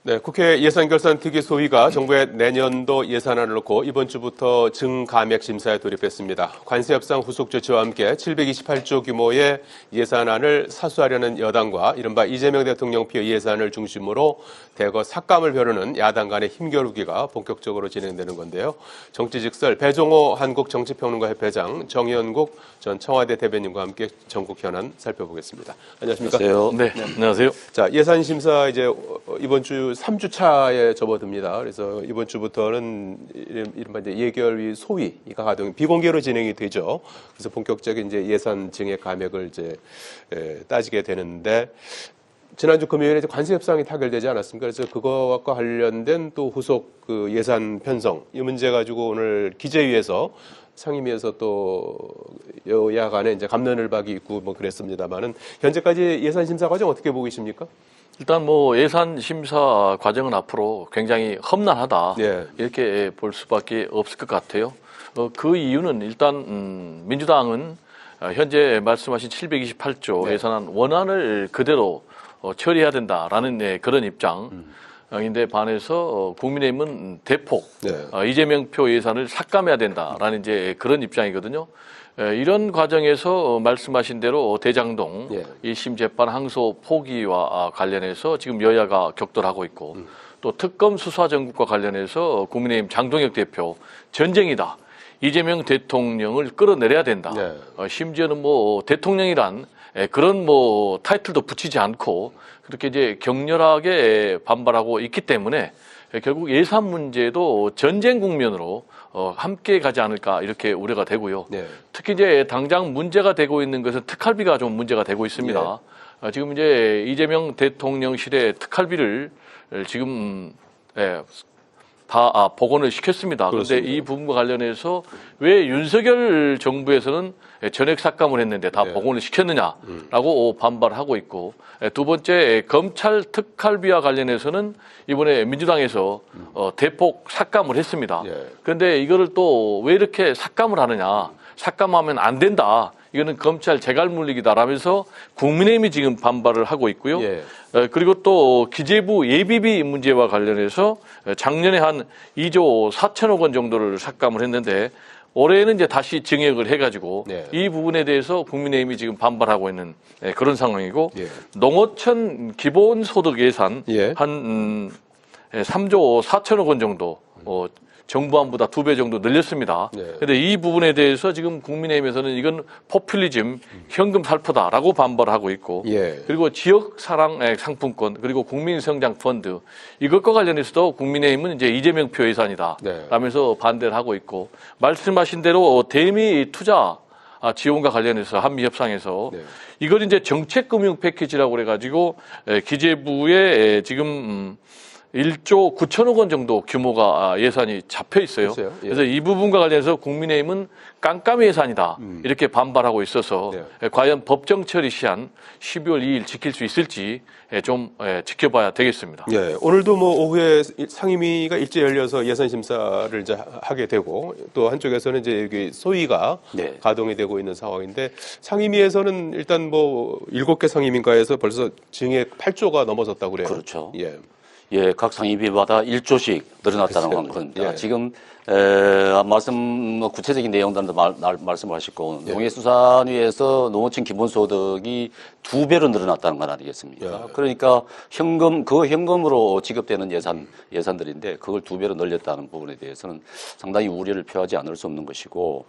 네, 국회 예산결산특위소위가 정부의 내년도 예산안을 놓고 이번 주부터 증감액 심사에 돌입했습니다. 관세 협상 후속 조치와 함께 728조 규모의 예산안을 사수하려는 여당과 이른바 이재명 대통령 피해 예산을 중심으로 대거 삭감을 벼르는 야당 간의 힘겨루기가 본격적으로 진행되는 건데요. 정치직설 배종호 한국정치평론가협회장, 정의연국 전 청와대 대변인과 함께 전국 현안 살펴보겠습니다. 안녕하십니까? 안녕하세요. 네, 안녕하세요. 자, 예산심사 이제 이번 주 3주 차에 접어듭니다. 그래서 이번 주부터는 이른바 이제 예결위 소위가 가동 비공개로 진행이 되죠. 그래서 본격적인 이제 예산 증액 감액을 이제 따지게 되는데 지난주 금요일에 이제 관세 협상이 타결되지 않았습니까? 그래서 그거와 관련된 또 후속 그 예산 편성 이 문제 가지고 오늘 기재위에서 상임위에서 또 여야 간에 이제 갑론을박이 있고 뭐 그랬습니다만은 현재까지 예산 심사 과정 어떻게 보고 계십니까? 일단 뭐 예산 심사 과정은 앞으로 굉장히 험난하다 예. 이렇게 볼 수밖에 없을 것 같아요. 그 이유는 일단 민주당은 현재 말씀하신 728조 네. 예산안 원안을 그대로 처리해야 된다라는 그런 입장인데 반해서 국민의힘은 대폭 네. 이재명 표 예산을 삭감해야 된다라는 이제 그런 입장이거든요. 이런 과정에서 말씀하신 대로 대장동 예. 1심 재판 항소 포기와 관련해서 지금 여야가 격돌하고 있고 또 특검 수사 전국과 관련해서 국민의힘 장동혁 대표 전쟁이다. 이재명 대통령을 끌어내려야 된다. 네. 심지어는 뭐 대통령이란 그런 뭐 타이틀도 붙이지 않고 그렇게 이제 격렬하게 반발하고 있기 때문에 결국 예산 문제도 전쟁 국면으로 함께 가지 않을까 이렇게 우려가 되고요. 네. 특히 이제 당장 문제가 되고 있는 것은 특활비가 좀 문제가 되고 있습니다. 지금 이제 이재명 대통령실의 특활비를 지금 다 복원을 시켰습니다. 그런데 이 부분과 관련해서 왜 윤석열 정부에서는 전액 삭감을 했는데 다 복원을 시켰느냐라고 반발하고 있고, 두 번째 검찰 특활비와 관련해서는 이번에 민주당에서 대폭 삭감을 했습니다. 그런데 이거를 또 왜 이렇게 삭감을 하느냐, 삭감하면 안 된다. 이거는 검찰 재갈 물리기다라면서 국민의힘이 지금 반발을 하고 있고요. 그리고 또 기재부 예비비 문제와 관련해서 작년에 한 2조 4천억 원 정도를 삭감을 했는데 올해는 이제 다시 증액을 해가지고 이 부분에 대해서 국민의힘이 지금 반발하고 있는 그런 상황이고 농어촌 기본소득 예산 한 3조 4천억 원 정도 정부안보다 2배 정도 늘렸습니다. 그런데 이 부분에 대해서 지금 국민의힘에서는 이건 포퓰리즘, 현금 살포다라고 반발하고 있고, 그리고 지역 사랑 상품권, 그리고 국민성장 펀드 이것과 관련해서도 국민의힘은 이제 이재명 표 예산이다 라면서 반대를 하고 있고, 말씀하신 대로 대미 투자 지원과 관련해서 한미 협상에서 이걸 이제 정책금융 패키지라고 그래가지고 기재부에 지금 1조 9천억 원 정도 규모가 예산이 잡혀 있어요. 그래서 이 부분과 관련해서 국민의힘은 깜깜이 예산이다 이렇게 반발하고 있어서 과연 법정 처리 시한 12월 2일 지킬 수 있을지 좀 지켜봐야 되겠습니다. 오늘도 뭐 오후에 상임위가 일제 열려서 예산 심사를 이제 하게 되고 또 한쪽에서는 이제 여기 소위가 가동이 되고 있는 상황인데 상임위에서는 일단 뭐 7개 상임위가에서 벌써 증액 8조가 넘어섰다고 그래요. 그렇죠. 각 상임위마다 1조씩 늘어났다는 겁니다. 지금 말씀 구체적인 내용들도 말씀을 하셨고 농해수산위에서 농어촌 기본소득이 2배로 늘어났다는 건 아니겠습니까? 그러니까 현금으로 지급되는 예산들인데 그걸 2배로 늘렸다는 부분에 대해서는 상당히 우려를 표하지 않을 수 없는 것이고,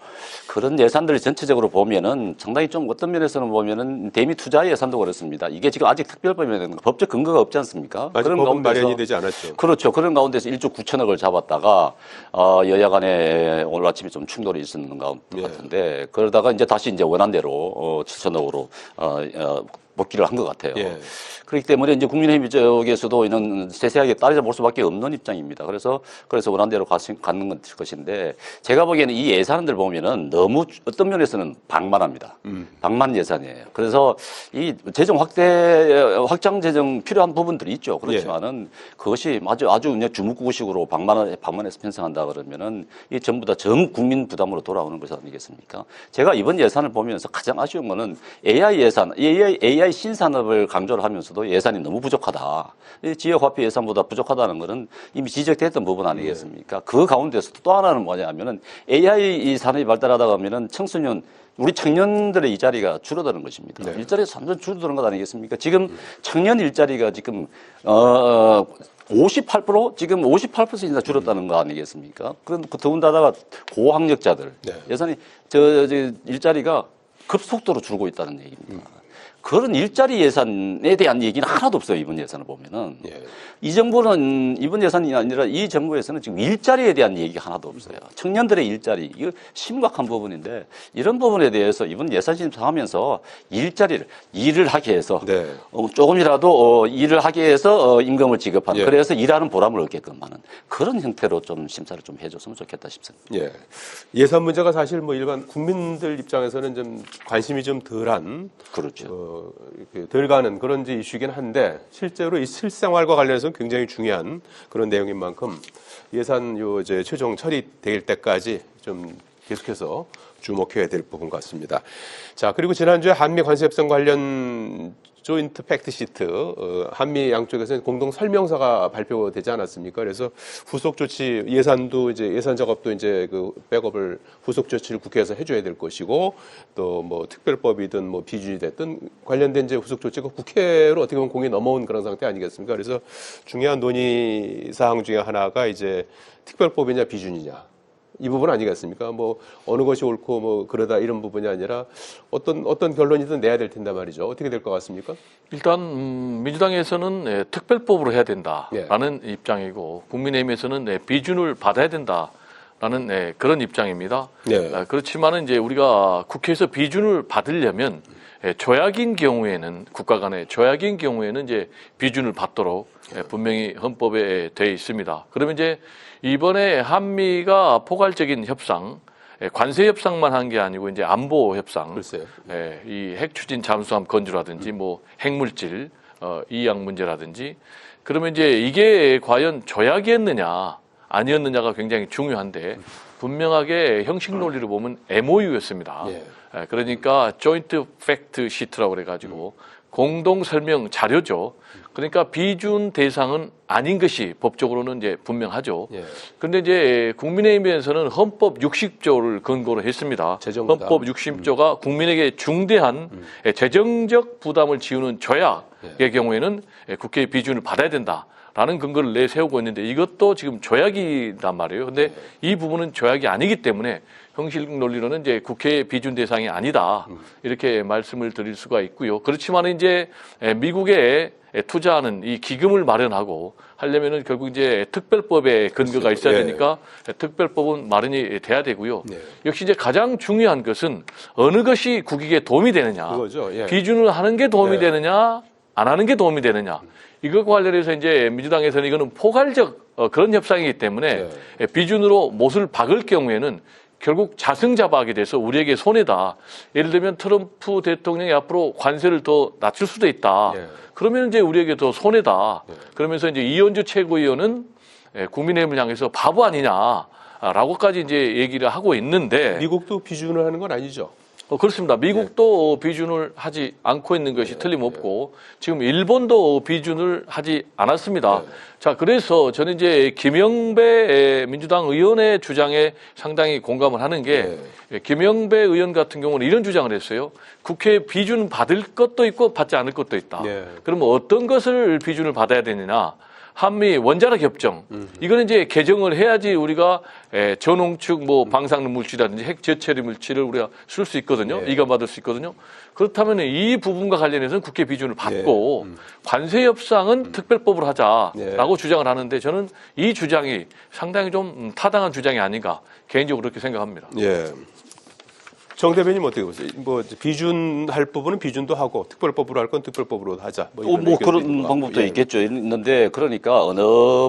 그런 예산들을 전체적으로 보면은 상당히 좀 어떤 면에서는 보면은 대미 투자 예산도 그렇습니다. 이게 지금 아직 특별법에 법적 근거가 없지 않습니까? 아직 그런 법은 가운데서 마련이 되지 않았죠. 그렇죠. 그런 가운데서 1조 9천억을 잡았다가 여야 간에 오늘 아침에 좀 충돌이 있었는 것 같은데 그러다가 이제 다시 이제 원안대로 7천억으로 복귀를 한 것 같아요. 그렇기 때문에 이제 국민의힘 쪽에서도 이런 세세하게 따져볼 수밖에 없는 입장입니다. 그래서 원안대로 가는 것인데, 제가 보기에는 이 예산들 보면은 너무 어떤 면에서는 방만합니다. 방만 예산이에요. 그래서 이 재정 확장 재정 필요한 부분들이 있죠. 그렇지만은 그것이 아주 그냥 주먹구구식으로 방만해서 편성한다 그러면은 이 전부 다 전 국민 부담으로 돌아오는 것 아니겠습니까? 제가 이번 예산을 보면서 가장 아쉬운 거는 AI AI 신산업을 강조를 하면서도 예산이 너무 부족하다. 이 지역화폐 예산보다 부족하다는 것은 이미 지적됐던 부분 아니겠습니까? 그 가운데서도 또 하나는 뭐냐면은 AI 이 산업이 발달하다 보면은 청소년 우리 청년들의 일자리가 줄어드는 것입니다. 네. 일자리가 점점 줄어드는 것 아니겠습니까? 지금 청년 일자리가 지금 58% 지금 58%이나 줄었다는 거 아니겠습니까? 그런 더군다나 고학력자들 네. 예산이 저 일자리가 급속도로 줄고 있다는 얘기입니다. 그런 일자리 예산에 대한 얘기는 하나도 없어요. 이번 예산을 보면은. 예. 이 정부는 이번 예산이 아니라 이 정부에서는 지금 일자리에 대한 얘기가 하나도 없어요. 청년들의 일자리 이거 심각한 부분인데 이런 부분에 대해서 이번 예산 심사하면서 일을 하게 해서 네. 조금이라도 일을 하게 해서 임금을 지급하는 예. 그래서 일하는 보람을 얻게끔 하는 그런 형태로 좀 심사를 좀 해줬으면 좋겠다 싶습니다. 예. 예산 문제가 사실 뭐 일반 국민들 입장에서는 좀 관심이 좀 덜한 그렇죠. 이렇게 덜 가는 그런 이제 이슈이긴 한데 실제로 이 실생활과 관련해서는 굉장히 중요한 그런 내용인 만큼 예산 요 이제 최종 처리될 때까지 좀 계속해서 주목해야 될 부분 같습니다. 자, 그리고 지난주에 한미 관세 협상 관련 조인트 팩트 시트, 한미 양쪽에서 공동 설명서가 발표되지 않았습니까? 그래서 후속 조치 예산도 이제 예산 작업도 이제 그 백업을 후속 조치를 국회에서 해줘야 될 것이고 또 뭐 특별법이든 뭐 비준이 됐든 관련된 이제 후속 조치가 국회로 어떻게 보면 공이 넘어온 그런 상태 아니겠습니까? 그래서 중요한 논의 사항 중에 하나가 이제 특별법이냐 비준이냐. 이 부분 아니겠습니까? 뭐 어느 것이 옳고 뭐 그러다 이런 부분이 아니라 어떤 결론이든 내야 될 텐데 말이죠. 어떻게 될 것 같습니까? 일단 민주당에서는 특별법으로 해야 된다라는 네. 입장이고 국민의힘에서는 비준을 받아야 된다라는 그런 입장입니다. 네. 그렇지만은 이제 우리가 국회에서 비준을 받으려면 조약인 경우에는 국가 간의 조약인 경우에는 이제 비준을 받도록 분명히 헌법에 돼 있습니다. 그러면 이제 이번에 한미가 포괄적인 협상, 관세 협상만 한 게 아니고 이제 안보 협상, 글쎄요. 이 핵 추진 잠수함 건조라든지 뭐 핵물질 이양 문제라든지 그러면 이제 이게 과연 조약이었느냐 아니었느냐가 굉장히 중요한데 분명하게 형식 논리를 보면 MOU였습니다. 예. 그러니까 조인트 팩트 시트라고 그래가지고 공동 설명 자료죠. 그러니까 비준 대상은 아닌 것이 법적으로는 이제 분명하죠. 예. 그런데 이제 국민의힘에서는 헌법 60조를 근거로 했습니다. 재정부담. 헌법 60조가 국민에게 중대한 재정적 부담을 지우는 조약의 경우에는 국회의 비준을 받아야 된다라는 근거를 내세우고 있는데 이것도 지금 조약이란 말이에요. 근데 이 부분은 조약이 아니기 때문에 형식 논리로는 이제 국회의 비준 대상이 아니다. 이렇게 말씀을 드릴 수가 있고요. 그렇지만 이제 미국에 투자하는 이 기금을 마련하고 하려면은 결국 이제 특별법에 근거가 있어야 되니까 특별법은 마련이 돼야 되고요. 역시 이제 가장 중요한 것은 어느 것이 국익에 도움이 되느냐. 그거죠. 예. 비준을 하는 게 도움이 되느냐, 안 하는 게 도움이 되느냐. 이것과 관련해서 이제 민주당에서는 이거는 포괄적 그런 협상이기 때문에 비준으로 못을 박을 경우에는 결국 자승자박이 돼서 우리에게 손해다. 예를 들면 트럼프 대통령이 앞으로 관세를 더 낮출 수도 있다. 그러면 이제 우리에게 더 손해다. 그러면서 이제 이현주 최고위원은 국민의힘을 향해서 바보 아니냐라고까지 이제 얘기를 하고 있는데 미국도 비준을 하는 건 아니죠. 그렇습니다. 미국도 비준을 하지 않고 있는 것이 틀림없고 지금 일본도 비준을 하지 않았습니다. 자, 그래서 저는 이제 김영배 민주당 의원의 주장에 상당히 공감을 하는 게 김영배 의원 같은 경우는 이런 주장을 했어요. 국회 비준 받을 것도 있고 받지 않을 것도 있다. 그러면 어떤 것을 비준을 받아야 되느냐? 한미 원자력 협정 이거는 이제 개정을 해야지 우리가 전홍축 뭐 방사능 물질이라든지 핵 저처리 물질을 우리가 쓸 수 있거든요. 이관 받을 수 있거든요. 그렇다면 이 부분과 관련해서는 국회 비준을 받고 관세 협상은 특별법으로 하자라고 주장을 하는데 저는 이 주장이 상당히 좀 타당한 주장이 아닌가 개인적으로 그렇게 생각합니다. 예. 정 대변인 어떻게 보세요? 뭐 비준할 부분은 비준도 하고 특별법으로 할 건 특별법으로 하자. 뭐 이런 그런 방법도 있겠죠. 있는데 그러니까 어느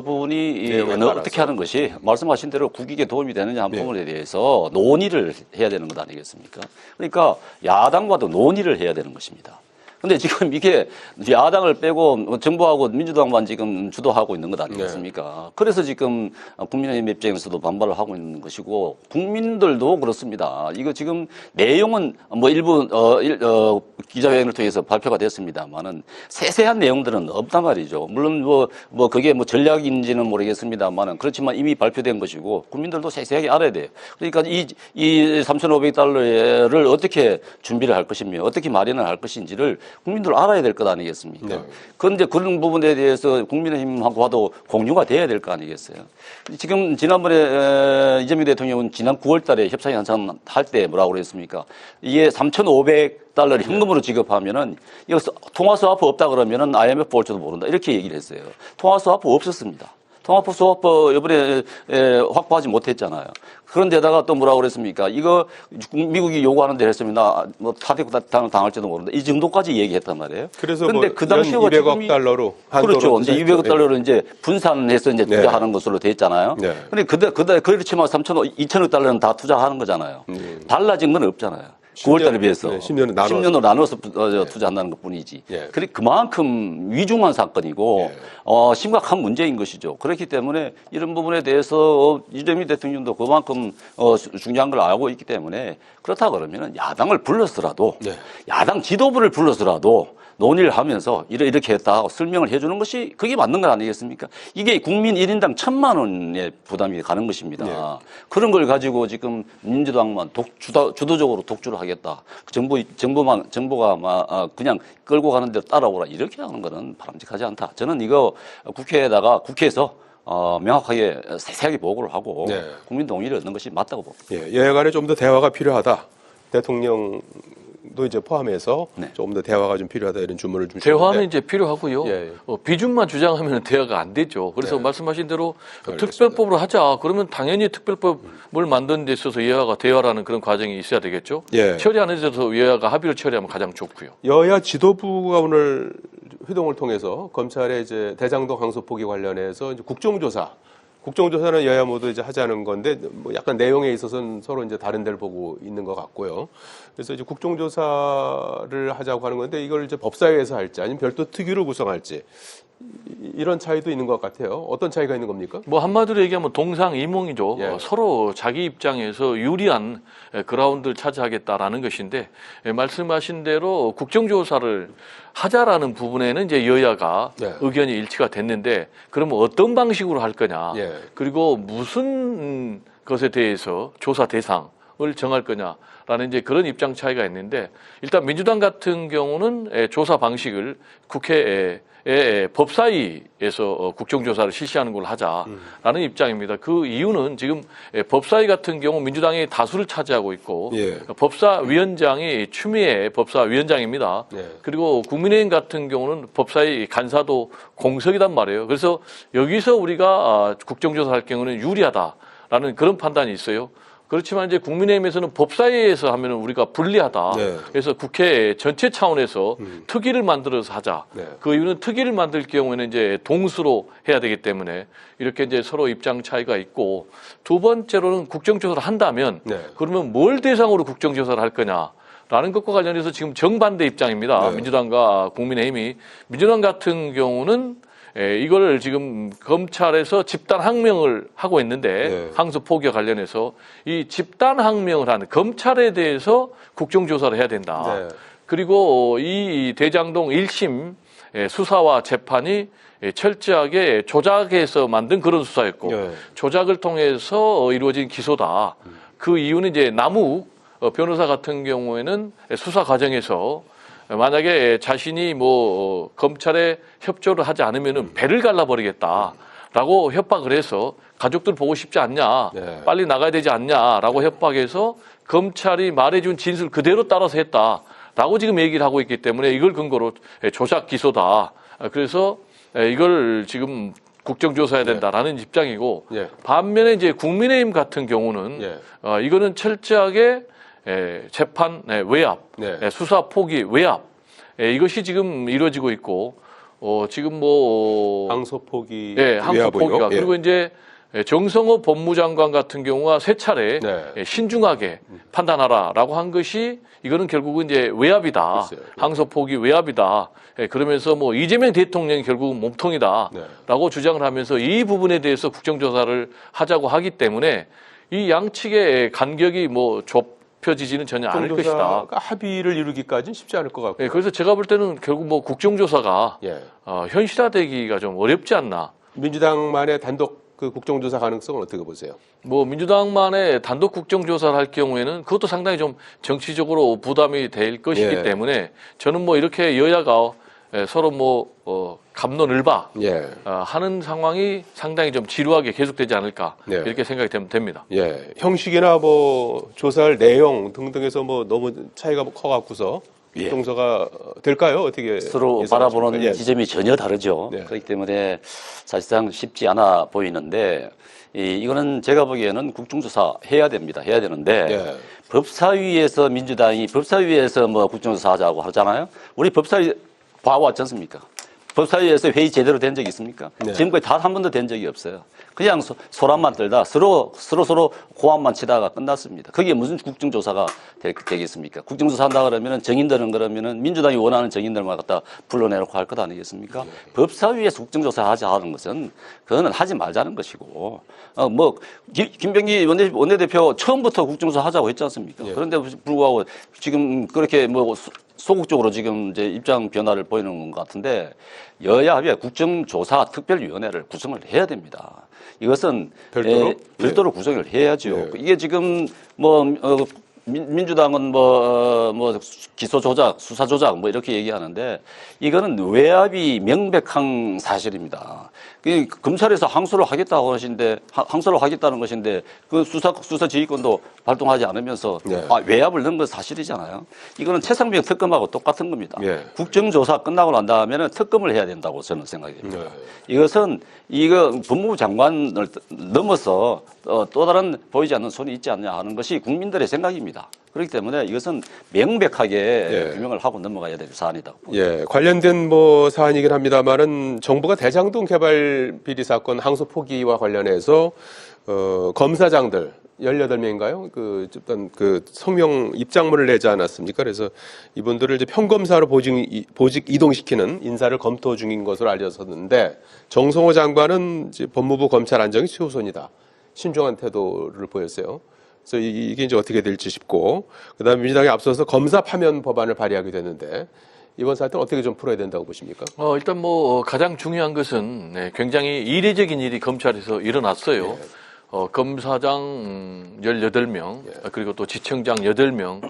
분이 어떻게 하는 것이 말씀하신 대로 국익에 도움이 되느냐 한 부분에 대해서 논의를 해야 되는 것 아니겠습니까? 그러니까 야당과도 논의를 해야 되는 것입니다. 근데 지금 이게 야당을 빼고 정부하고 민주당만 지금 주도하고 있는 것 아니겠습니까? 그래서 지금 국민의힘 입장에서도 반발을 하고 있는 것이고 국민들도 그렇습니다. 이거 지금 내용은 뭐 일부 기자회견을 통해서 발표가 됐습니다만은 세세한 내용들은 없단 말이죠. 물론 뭐 그게 뭐 전략인지는 모르겠습니다만은 그렇지만 이미 발표된 것이고 국민들도 세세하게 알아야 돼요. 그러니까 이 3,500달러를 어떻게 준비를 할 것이며 어떻게 마련을 할 것인지를 국민들 알아야 될 것 아니겠습니까? 네. 그런데 그런 부분에 대해서 국민의힘하고도 공유가 돼야 될 거 아니겠어요? 지금 지난번에 이재명 대통령은 지난 9월 달에 협상이 한참 할 때 뭐라고 그랬습니까? 이게 3,500달러를 현금으로 지급하면은 이거 통화스와프 없다 그러면은 IMF 올 줄도 모른다. 이렇게 얘기를 했어요. 통화스와프 없었습니다. 통화스와프 이번에 확보하지 못했잖아요. 그런데다가 또 뭐라고 그랬습니까? 이거 미국이 요구하는 대로 했으면 나뭐 타격 당할지도 모른다. 이 정도까지 얘기했단 말이에요. 그래서 근데 뭐 그 당시가 200억 달러로 그렇죠. 이제 200억 달러로 이제 분산해서 이제 네. 투자하는 것으로 돼 있잖아요. 네. 근데 그렇지만 2천억 달러는 다 투자하는 거잖아요. 달라진 건 없잖아요. 9월 달에 비해서. 네, 10년을 나눠서. 10년으로 나눠서 투자한다는 것 뿐이지. 예. 그만큼 위중한 사건이고, 예. 심각한 문제인 것이죠. 그렇기 때문에 이런 부분에 대해서 이재명 대통령도 그만큼 중요한 걸 알고 있기 때문에 그렇다 그러면 야당을 불러서라도, 네. 야당 지도부를 불러서라도 논의를 하면서 이렇게 했다 하고 설명을 해주는 것이 그게 맞는 거 아니겠습니까? 이게 국민 1인당 1,000만 원의 부담이 가는 것입니다. 네. 그런 걸 가지고 지금 민주당만 주도적으로 독주를 하겠다. 정부가 그냥 끌고 가는 대로 따라오라. 이렇게 하는 거는 바람직하지 않다. 저는 이거 국회에서 명확하게 세세하게 보고를 하고 네. 국민 동의를 얻는 것이 맞다고 봅니다. 예, 여야 간에 좀 더 대화가 필요하다. 대통령도 이제 포함해서 네. 좀 더 대화가 좀 필요하다 이런 주문을 좀 대화는 주셨는데. 이제 필요하고요. 예. 비준만 주장하면 대화가 안 되죠. 그래서 네. 말씀하신 대로 알겠습니다. 특별법으로 하자. 그러면 당연히 특별법을 만드는 데 있어서 여야가 대화라는 그런 과정이 있어야 되겠죠. 예. 처리 안 해서 여야가 합의를 처리하면 가장 좋고요. 여야 지도부가 오늘 회동을 통해서 검찰의 이제 대장동 항소 포기 관련해서 이제 국정조사는 여야 모두 이제 하자는 건데 뭐 약간 내용에 있어서는 서로 이제 다른 데를 보고 있는 것 같고요. 그래서 이제 국정조사를 하자고 하는 건데 이걸 이제 법사위에서 할지 아니면 별도 특위를 구성할지 이런 차이도 있는 것 같아요. 어떤 차이가 있는 겁니까? 뭐 한마디로 얘기하면 동상이몽이죠. 예. 서로 자기 입장에서 유리한 그라운드를 차지하겠다라는 것인데 말씀하신 대로 국정조사를 하자라는 부분에는 이제 여야가 네. 의견이 일치가 됐는데 그러면 어떤 방식으로 할 거냐 예. 그리고 무슨 것에 대해서 조사 대상을 정할 거냐라는 이제 그런 입장 차이가 있는데 일단 민주당 같은 경우는 조사 방식을 국회에 법사위에서 국정조사를 실시하는 걸로 하자라는 입장입니다. 그 이유는 지금 법사위 같은 경우 민주당이 다수를 차지하고 있고 예. 법사위원장이 추미애 법사위원장입니다. 예. 그리고 국민의힘 같은 경우는 법사위 간사도 공석이단 말이에요. 그래서 여기서 우리가 국정조사할 경우는 유리하다라는 그런 판단이 있어요. 그렇지만 이제 국민의힘에서는 법사위에서 하면은 우리가 불리하다. 네. 그래서 국회 전체 차원에서 특위를 만들어서 하자. 네. 그 이유는 특위를 만들 경우에는 이제 동수로 해야 되기 때문에 이렇게 이제 서로 입장 차이가 있고 두 번째로는 국정조사를 한다면 네. 그러면 뭘 대상으로 국정조사를 할 거냐. 라는 것과 관련해서 지금 정반대 입장입니다. 네. 민주당과 국민의힘이. 민주당 같은 경우는 이걸 지금 검찰에서 집단 항명을 하고 있는데 네. 항소 포기와 관련해서 이 집단 항명을 하는 검찰에 대해서 국정조사를 해야 된다. 네. 그리고 이 대장동 1심 수사와 재판이 철저하게 조작해서 만든 그런 수사였고 네. 조작을 통해서 이루어진 기소다. 그 이유는 이제 남욱 변호사 같은 경우에는 수사 과정에서 만약에 자신이 뭐 검찰에 협조를 하지 않으면은 배를 갈라버리겠다라고 협박을 해서 가족들 보고 싶지 않냐, 네. 빨리 나가야 되지 않냐라고 협박해서 검찰이 말해준 진술 그대로 따라서 했다라고 지금 얘기를 하고 있기 때문에 이걸 근거로 조작 기소다. 그래서 이걸 지금 국정조사해야 된다라는 입장이고 예. 반면에 이제 국민의힘 같은 경우는 예. 이거는 철저하게 재판 외압, 네. 수사 포기 외압 이것이 지금 이루어지고 있고 지금 뭐 항소 포기 항소 위하고요. 포기가 예. 그리고 이제 정성호 법무장관 같은 경우가 세 차례 네. 신중하게 판단하라라고 한 것이 이거는 결국은 이제 외압이다. 글쎄요. 항소 포기 외압이다. 그러면서 뭐 이재명 대통령이 결국은 몸통이다라고 주장을 하면서 이 부분에 대해서 국정조사를 하자고 하기 때문에 이 양측의 간격이 뭐 좁혀지지는 전혀 않을 것이다. 국정조사가 합의를 이루기까지는 쉽지 않을 것 같고. 그래서 제가 볼 때는 결국 뭐 국정조사가 예. 현실화되기가 좀 어렵지 않나. 민주당만의 단독 그 국정조사 가능성은 어떻게 보세요? 뭐 민주당만의 단독 국정조사를 할 경우에는 그것도 상당히 좀 정치적으로 부담이 될 것이기 예. 때문에 저는 뭐 이렇게 여야가 서로 뭐 갑론을박 예. 하는 상황이 상당히 좀 지루하게 계속되지 않을까 예. 이렇게 생각이 됩니다. 예. 형식이나 뭐 조사할 내용 등등에서 뭐 너무 차이가 커갖고서 예. 국정조사가 될까요? 어떻게 서로 예상하십니까? 바라보는 예. 지점이 전혀 다르죠. 네. 그렇기 때문에 사실상 쉽지 않아 보이는데 이거는 제가 보기에는 국정조사 해야 됩니다. 해야 되는데 예. 법사위에서 민주당이 법사위에서 뭐 국정조사 하자고 하잖아요. 우리 법사위 봐왔지 않습니까? 법사위에서 회의 제대로 된 적이 있습니까? 네. 지금까지 단 한 번도 된 적이 없어요. 그냥 소란만 떨다 서로 고함만 치다가 끝났습니다. 그게 무슨 국정조사가 되겠습니까? 국정조사 한다 그러면은 정인들은 그러면은 민주당이 원하는 정인들만 갖다 불러내놓고 할 것 아니겠습니까? 네. 법사위에서 국정조사 하는 것은 그거는 하지 말자는 것이고 뭐 김병기 원내대표 처음부터 국정조사 하자고 했지 않습니까? 네. 그런데 불구하고 지금 그렇게 뭐 소극적으로 지금 이제 입장 변화를 보이는 것 같은데 여야 합의에 국정조사 특별위원회를 구성을 해야 됩니다. 이것은 별도로? 구성을 해야죠. 네. 이게 지금 민주당은 기소 조작, 수사 조작 뭐 이렇게 얘기하는데 이거는 외압이 명백한 사실입니다. 검찰에서 항소를 하겠다고 하시는데 항소를 하겠다는 것인데 그 수사 지휘권도 발동하지 않으면서 네. 외압을 넣은 건 사실이잖아요. 이거는 최상병 특검하고 똑같은 겁니다. 예. 국정조사 끝나고 난 다음에는 특검을 해야 된다고 저는 생각합니다. 네. 이것은 법무부 장관을 넘어서 또 다른 보이지 않는 손이 있지 않냐 하는 것이 국민들의 생각입니다. 그렇기 때문에 이것은 명백하게 예. 규명을 하고 넘어가야 될 사안이다. 봅니다. 예, 관련된 뭐 사안이긴 합니다만은 정부가 대장동 개발 비리 사건 항소 포기와 관련해서 검사장들 18명인가요? 어떤 성명 입장문을 내지 않았습니까? 그래서 이분들을 이제 평검사로 보직 이동시키는 인사를 검토 중인 것으로 알려졌는데 정성호 장관은 이제 법무부 검찰 안정이 최우선이다. 신중한 태도를 보였어요. 그래서 이게 이제 어떻게 될지 싶고, 그다음에 민주당이 앞서서 검사 파면 법안을 발의하게 됐는데 이번 사태는 어떻게 좀 풀어야 된다고 보십니까? 일단 뭐 가장 중요한 것은 굉장히 이례적인 일이 검찰에서 일어났어요. 검사장 18명, 그리고 또 지청장 8명,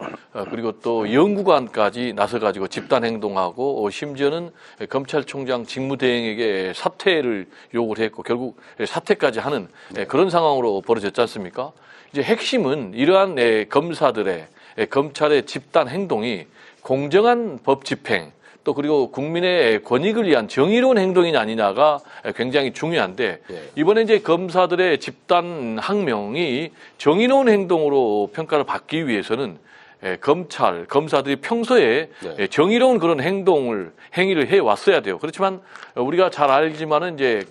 그리고 또 연구관까지 나서가지고 집단행동하고, 심지어는 검찰총장 직무대행에게 사퇴를 요구를 했고, 결국 사퇴까지 하는 그런 상황으로 벌어졌지 않습니까? 이제 핵심은 이러한 검사들의, 검찰의 집단행동이 공정한 법 집행, 또 그리고 국민의 권익을 위한 정의로운 행동이냐 아니냐가 굉장히 중요한데 이번에 이제 검사들의 집단 항명이 정의로운 행동으로 평가를 받기 위해서는 검사들이 평소에 정의로운 그런 행위를 해 왔어야 돼요. 그렇지만 우리가 잘 알지만은 이제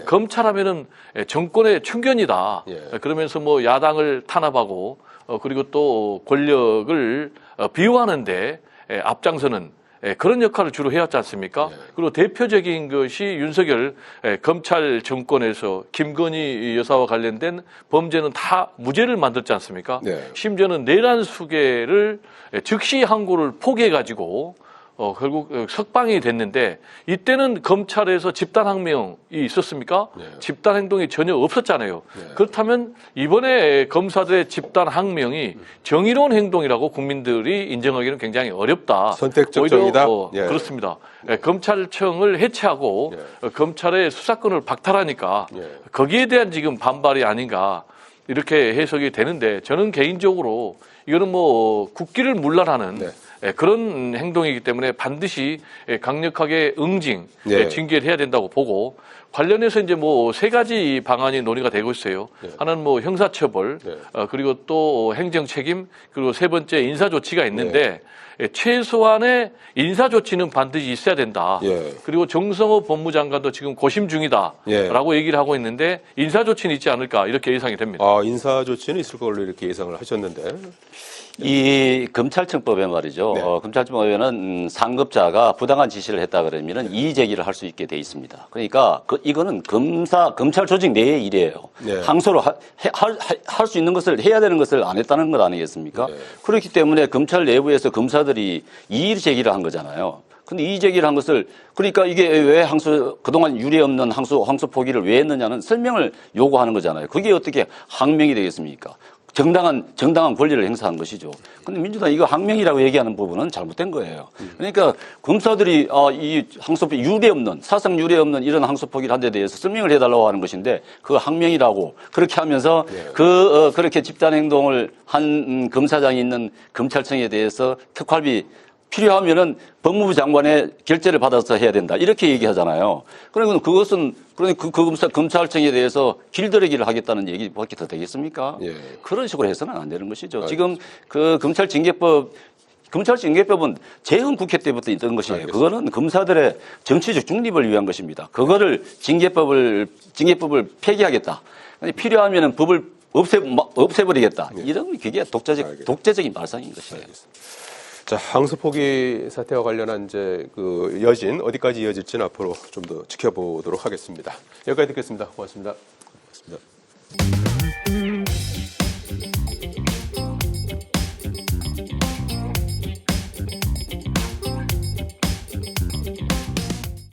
검찰하면은 정권의 충견이다. 그러면서 뭐 야당을 탄압하고 그리고 또 권력을 비호하는데 앞장서는 그런 역할을 주로 해왔지 않습니까? 그리고 대표적인 것이 윤석열 검찰 정권에서 김건희 여사와 관련된 범죄는 다 무죄를 만들지 않습니까? 심지어는 내란 수개를 즉시 항고를 포기해가지고 결국 석방이 됐는데 이때는 검찰에서 집단항명이 있었습니까? 집단행동이 전혀 없었잖아요. 그렇다면 이번에 검사들의 집단항명이 정의로운 행동이라고 국민들이 인정하기는 굉장히 어렵다. 선택적 정의다? 그렇습니다. 검찰청을 해체하고 검찰의 수사권을 박탈하니까 거기에 대한 지금 반발이 아닌가 이렇게 해석이 되는데 저는 개인적으로 이거는 뭐 국기를 문란하는 그런 행동이기 때문에 반드시 강력하게 징계를 해야 된다고 보고 관련해서 이제 뭐 3가지 방안이 논의가 되고 있어요. 하나는 뭐 형사처벌, 그리고 또 행정책임, 그리고 3번째 인사조치가 있는데 최소한의 인사 조치는 반드시 있어야 된다. 예. 그리고 정성호 법무장관도 지금 고심 중이다라고 얘기를 하고 있는데 인사 조치는 있지 않을까 이렇게 예상이 됩니다. 아, 인사 조치는 있을 걸로 이렇게 예상을 하셨는데. 이 검찰청법에 말이죠. 네. 검찰청법에는 상급자가 부당한 지시를 했다 그러면은 이의 제기를 할 수 있게 돼 있습니다. 그러니까 이거는 검찰 조직 내의 일이에요. 네. 항소로 할 수 있는 것을 해야 되는 것을 안 했다는 것 아니겠습니까? 네. 그렇기 때문에 검찰 내부에서 검사들이 이의 제기를 한 거잖아요. 근데 이의 제기를 한 것을 그러니까 이게 왜 그동안 유례 없는 항소 포기를 왜 했느냐는 설명을 요구하는 거잖아요. 그게 어떻게 항명이 되겠습니까? 정당한 권리를 행사한 것이죠. 근데 민주당 이거 항명이라고 얘기하는 부분은 잘못된 거예요. 그러니까 검사들이 이 사상 유례 없는 이런 항소 포기를 한 데 대해서 설명을 해달라고 하는 것인데 그 항명이라고 그렇게 하면서 그렇게 집단 행동을 한 검사장이 있는 검찰청에 대해서 특활비 필요하면은 법무부 장관의 결재를 받아서 해야 된다. 이렇게 얘기하잖아요. 그러면 그것은, 그 검찰청에 대해서 길들이기를 하겠다는 얘기밖에 더 되겠습니까? 예. 그런 식으로 해서는 안 되는 것이죠. 지금 그 검찰징계법은 재헌 국회 때부터 있던 것이에요. 알겠습니다. 그거는 검사들의 정치적 중립을 위한 것입니다. 그거를 징계법을 폐기하겠다. 필요하면은 법을 없애버리겠다. 이런 그게 독재적인 발상인 것이에요. 자, 항소 포기 사태와 관련한 이제 그 여진 어디까지 이어질지는 앞으로 좀 더 지켜보도록 하겠습니다. 여기까지 듣겠습니다. 고맙습니다.